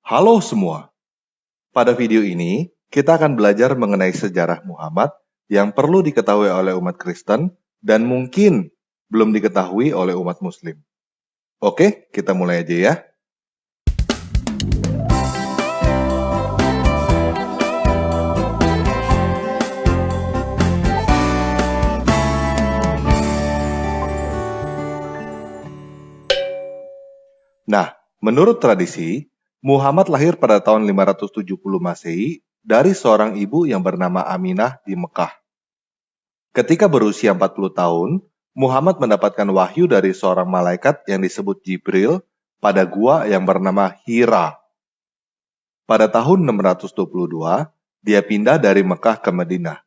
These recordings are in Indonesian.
Halo semua, pada video ini kita akan belajar mengenai sejarah Muhammad yang perlu diketahui oleh umat Kristen dan mungkin belum diketahui oleh umat Muslim. Oke, kita mulai aja ya. Nah, menurut tradisi, Muhammad lahir pada tahun 570 Masehi dari seorang ibu yang bernama Aminah di Mekah. Ketika berusia 40 tahun, Muhammad mendapatkan wahyu dari seorang malaikat yang disebut Jibril pada gua yang bernama Hira. Pada tahun 622, dia pindah dari Mekah ke Madinah.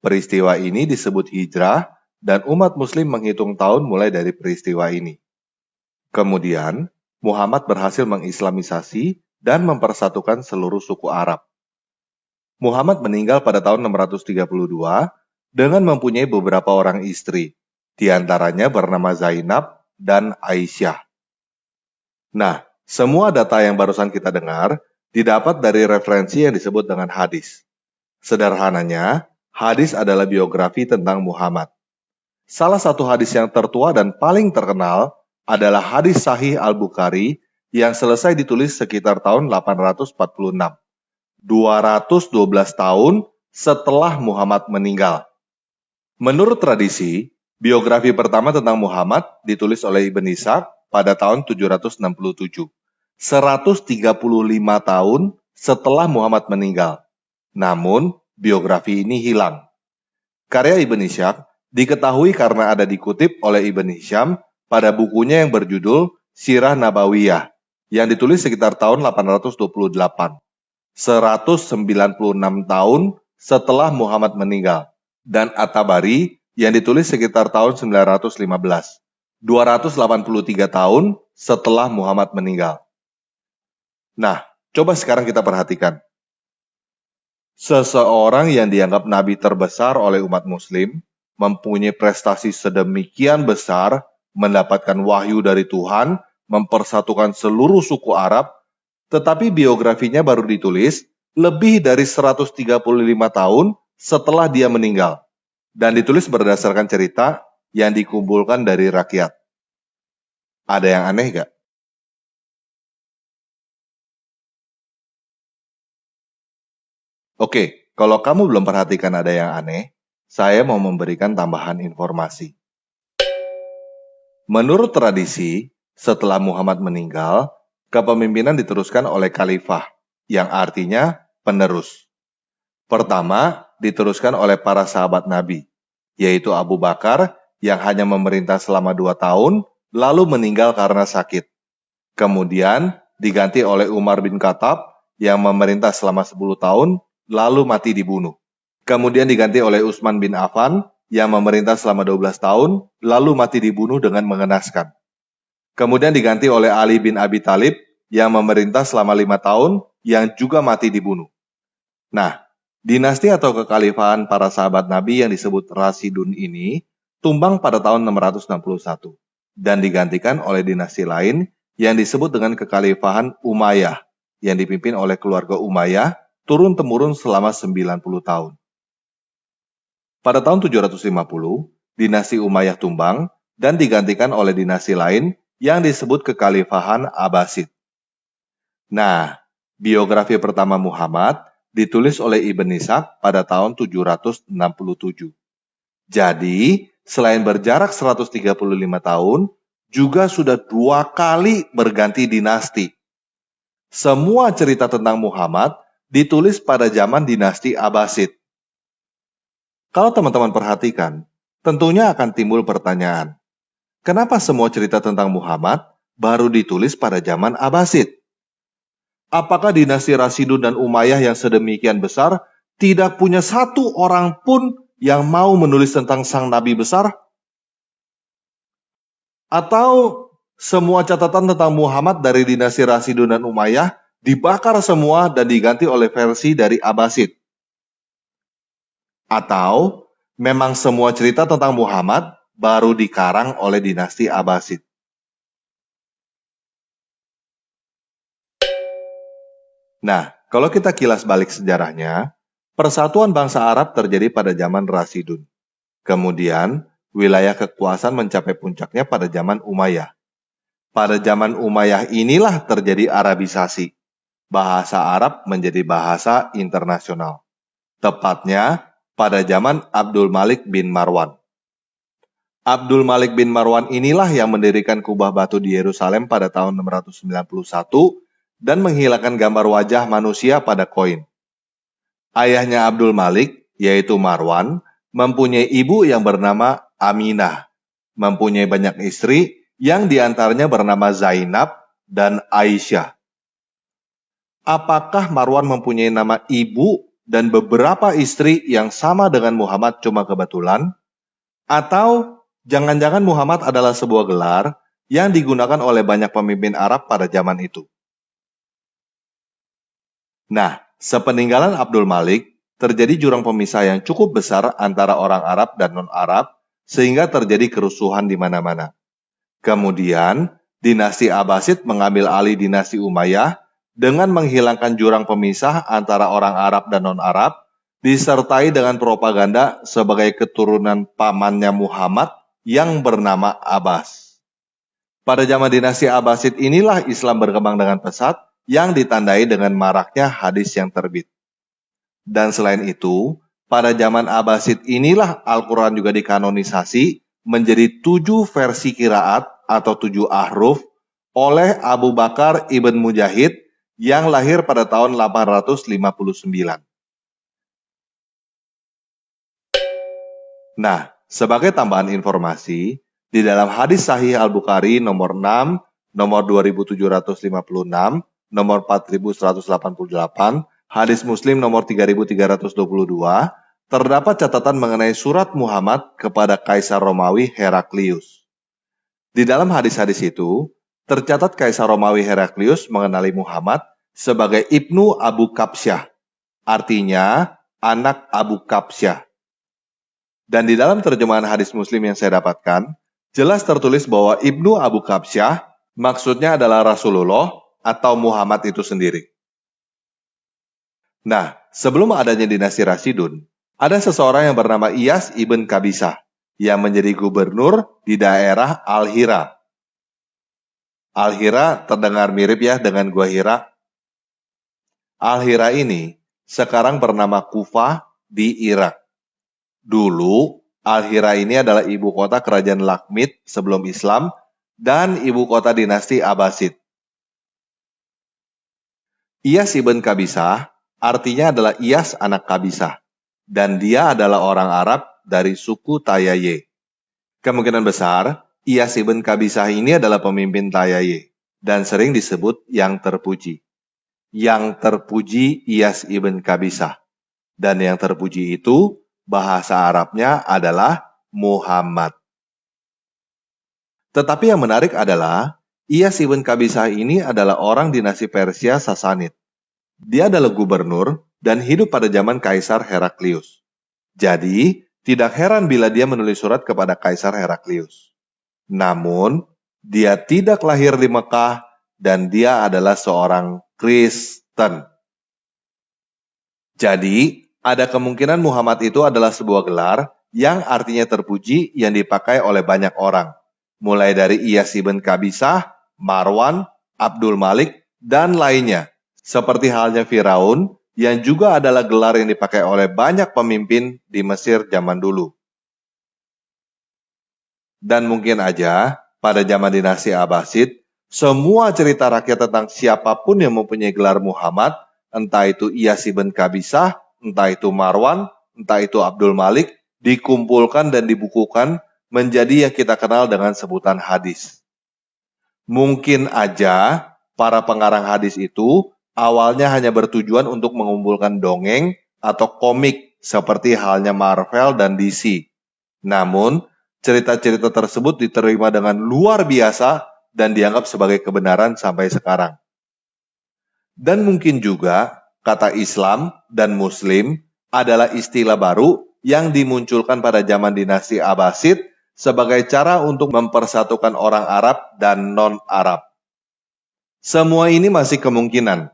Peristiwa ini disebut hijrah dan umat muslim menghitung tahun mulai dari peristiwa ini. Kemudian, Muhammad berhasil mengislamisasi dan mempersatukan seluruh suku Arab. Muhammad meninggal pada tahun 632 dengan mempunyai beberapa orang istri, di antaranya bernama Zainab dan Aisyah. Nah, semua data yang barusan kita dengar didapat dari referensi yang disebut dengan hadis. Sederhananya, hadis adalah biografi tentang Muhammad. Salah satu hadis yang tertua dan paling terkenal adalah hadis Sahih Al-Bukhari yang selesai ditulis sekitar tahun 846. 212 tahun setelah Muhammad meninggal. Menurut tradisi, biografi pertama tentang Muhammad ditulis oleh Ibn Ishaq pada tahun 767. 135 tahun setelah Muhammad meninggal. Namun, biografi ini hilang. Karya Ibn Ishaq diketahui karena ada dikutip oleh Ibn Hisham pada bukunya yang berjudul Sirah Nabawiyah, yang ditulis sekitar tahun 828. 196 tahun setelah Muhammad meninggal. Dan At-Tabari yang ditulis sekitar tahun 915. 283 tahun setelah Muhammad meninggal. Nah, coba sekarang kita perhatikan. Seseorang yang dianggap nabi terbesar oleh umat muslim, mempunyai prestasi sedemikian besar, mendapatkan wahyu dari Tuhan, mempersatukan seluruh suku Arab, tetapi biografinya baru ditulis lebih dari 135 tahun setelah dia meninggal, dan ditulis berdasarkan cerita yang dikumpulkan dari rakyat. Ada yang aneh gak? Oke, kalau kamu belum perhatikan ada yang aneh, saya mau memberikan tambahan informasi. Menurut tradisi, setelah Muhammad meninggal, kepemimpinan diteruskan oleh khalifah, yang artinya penerus. Pertama, diteruskan oleh para sahabat Nabi, yaitu Abu Bakar yang hanya memerintah selama 2 tahun, lalu meninggal karena sakit. Kemudian, diganti oleh Umar bin Khattab yang memerintah selama 10 tahun, lalu mati dibunuh. Kemudian diganti oleh Utsman bin Affan yang memerintah selama 12 tahun, lalu mati dibunuh dengan mengenaskan. Kemudian diganti oleh Ali bin Abi Thalib yang memerintah selama 5 tahun, yang juga mati dibunuh. Nah, dinasti atau kekhalifahan para sahabat Nabi yang disebut Rasidun ini tumbang pada tahun 661 dan digantikan oleh dinasti lain yang disebut dengan kekhalifahan Umayyah yang dipimpin oleh keluarga Umayyah turun-temurun selama 90 tahun. Pada tahun 750, dinasti Umayyah tumbang dan digantikan oleh dinasti lain yang disebut kekhalifahan Abbasid. Nah, biografi pertama Muhammad ditulis oleh Ibn Ishaq pada tahun 767. Jadi, selain berjarak 135 tahun, juga sudah 2 kali berganti dinasti. Semua cerita tentang Muhammad ditulis pada zaman dinasti Abbasid. Kalau teman-teman perhatikan, tentunya akan timbul pertanyaan, kenapa semua cerita tentang Muhammad baru ditulis pada zaman Abbasid? Apakah dinasti Rasidun dan Umayyah yang sedemikian besar tidak punya satu orang pun yang mau menulis tentang sang nabi besar? Atau semua catatan tentang Muhammad dari dinasti Rasidun dan Umayyah dibakar semua dan diganti oleh versi dari Abbasid? Atau memang semua cerita tentang Muhammad baru dikarang oleh dinasti Abbasid? Nah, kalau kita kilas balik sejarahnya, persatuan bangsa Arab terjadi pada zaman Rasidun. Kemudian, wilayah kekuasaan mencapai puncaknya pada zaman Umayyah. Pada zaman Umayyah inilah terjadi Arabisasi. Bahasa Arab menjadi bahasa internasional. Tepatnya pada zaman Abdul Malik bin Marwan. Abdul Malik bin Marwan inilah yang mendirikan kubah batu di Yerusalem pada tahun 691 dan menghilangkan gambar wajah manusia pada koin. Ayahnya Abdul Malik, yaitu Marwan, mempunyai ibu yang bernama Aminah, mempunyai banyak istri yang diantaranya bernama Zainab dan Aisyah. Apakah Marwan mempunyai nama ibu dan beberapa istri yang sama dengan Muhammad cuma kebetulan? Atau jangan-jangan Muhammad adalah sebuah gelar yang digunakan oleh banyak pemimpin Arab pada zaman itu? Nah, sepeninggalan Abdul Malik, terjadi jurang pemisah yang cukup besar antara orang Arab dan non-Arab, sehingga terjadi kerusuhan di mana-mana. Kemudian, dinasti Abbasid mengambil alih dinasti Umayyah dengan menghilangkan jurang pemisah antara orang Arab dan non-Arab, disertai dengan propaganda sebagai keturunan pamannya Muhammad yang bernama Abbas. Pada zaman dinasti Abbasid inilah Islam berkembang dengan pesat yang ditandai dengan maraknya hadis yang terbit. Dan selain itu, pada zaman Abbasid inilah Al-Quran juga dikanonisasi menjadi 7 versi qiraat atau 7 ahruf oleh Abu Bakar ibn Mujahid yang lahir pada tahun 859. Nah, sebagai tambahan informasi, di dalam hadis Sahih Al-Bukhari nomor 6, nomor 2756, nomor 4188, hadis Muslim nomor 3322, terdapat catatan mengenai surat Muhammad kepada Kaisar Romawi Heraklius. Di dalam hadis-hadis itu, tercatat Kaisar Romawi Heraklius mengenali Muhammad sebagai Ibnu Abu Kabsyah, artinya anak Abu Kabsyah. Dan di dalam terjemahan hadis Muslim yang saya dapatkan, jelas tertulis bahwa Ibnu Abu Kabsyah maksudnya adalah Rasulullah atau Muhammad itu sendiri. Nah, sebelum adanya dinasti Rasidun, ada seseorang yang bernama Iyas ibn Kabisah yang menjadi gubernur di daerah Al-Hira. Al-Hira terdengar mirip ya dengan Gua Hira. Al-Hira ini sekarang bernama Kufah di Irak. Dulu, Al-Hira ini adalah ibu kota kerajaan Lakhmid sebelum Islam dan ibu kota dinasti Abbasid. Iyas ibn Kabisah artinya adalah Iyas anak Kabisah, dan dia adalah orang Arab dari suku Tayaye. Kemungkinan besar, Iyas ibn Kabisah ini adalah pemimpin Tayaye, dan sering disebut yang terpuji. Yang terpuji Iyas ibn Kabisah, dan yang terpuji itu bahasa Arabnya adalah Muhammad. Tetapi yang menarik adalah, Iyas ibn Kabisah ini adalah orang dinasti Persia Sasanid. Dia adalah gubernur dan hidup pada zaman Kaisar Heraklius. Jadi, tidak heran bila dia menulis surat kepada Kaisar Heraklius. Namun, dia tidak lahir di Mekah dan dia adalah seorang Kristen. Jadi, ada kemungkinan Muhammad itu adalah sebuah gelar yang artinya terpuji yang dipakai oleh banyak orang. Mulai dari Iyas ibn Kabisah, Marwan, Abdul Malik, dan lainnya. Seperti halnya Firaun, yang juga adalah gelar yang dipakai oleh banyak pemimpin di Mesir zaman dulu. Dan mungkin aja, pada zaman dinasti Abbasid, semua cerita rakyat tentang siapapun yang mempunyai gelar Muhammad, entah itu Iyas ibn Kabisah, entah itu Marwan, entah itu Abdul Malik, dikumpulkan dan dibukukan menjadi yang kita kenal dengan sebutan hadis. Mungkin aja para pengarang hadis itu awalnya hanya bertujuan untuk mengumpulkan dongeng atau komik seperti halnya Marvel dan DC. Namun, cerita-cerita tersebut diterima dengan luar biasa dan dianggap sebagai kebenaran sampai sekarang. Dan mungkin juga kata Islam dan Muslim adalah istilah baru yang dimunculkan pada zaman dinasti Abbasid sebagai cara untuk mempersatukan orang Arab dan non-Arab. Semua ini masih kemungkinan,